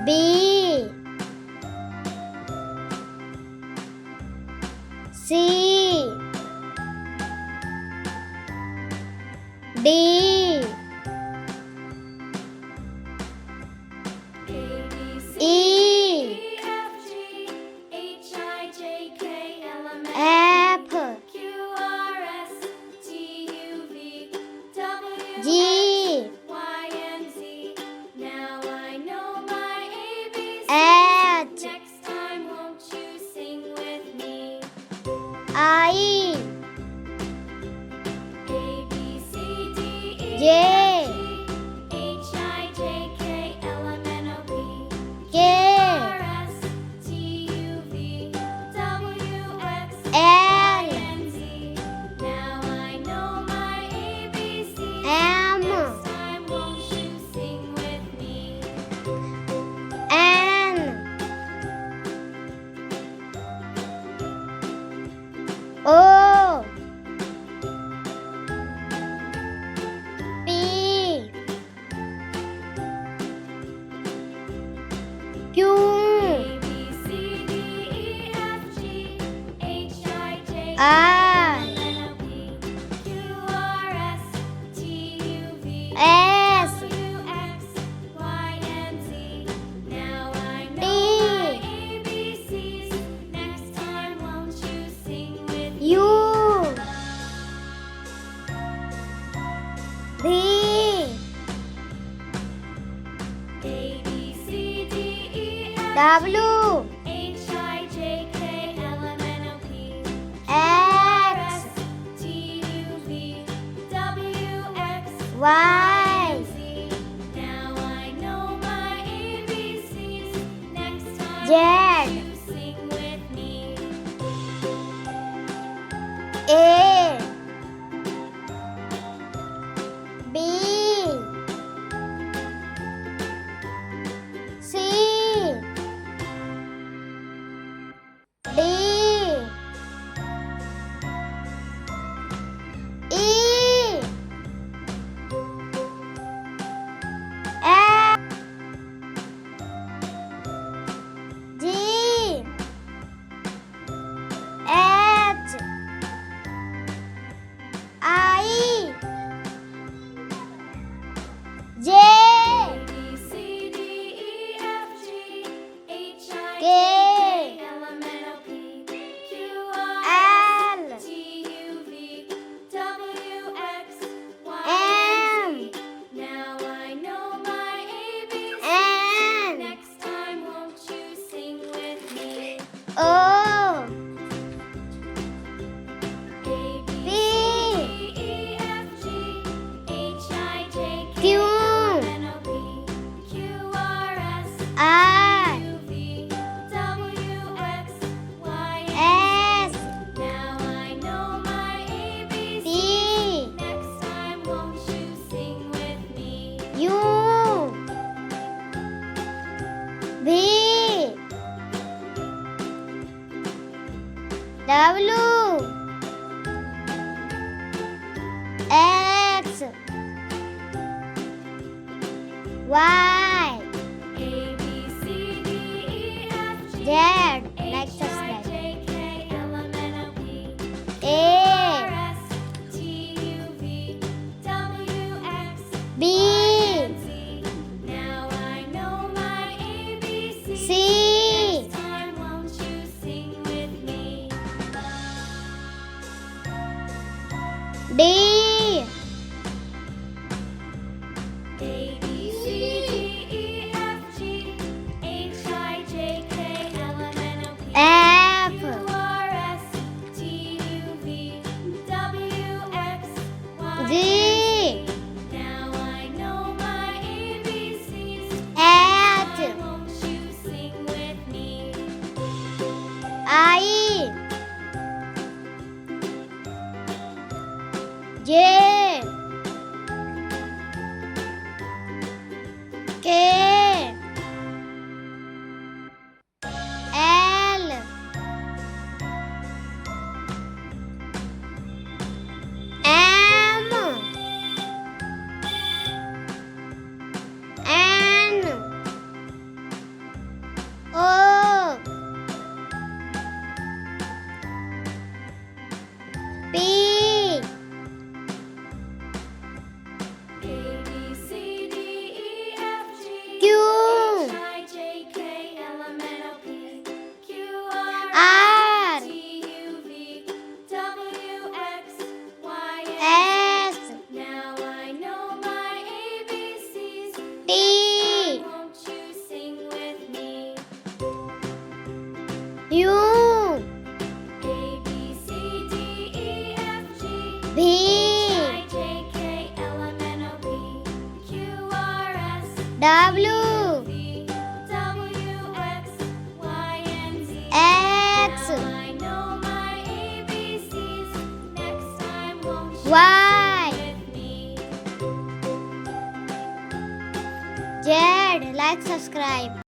B C D E F G H I J K L M N O P Q R S T U V W X Y Z A B C D E F G H I J K L M N O P Q R S T U V W X Y Z next slide A B C D F G H I U, A B C D E F G V, I J K L M N O P Q R S W, V W X Y and Z. X, Now I know my ABCs. Next time won't you Y, sing with me? Z. Like, subscribe.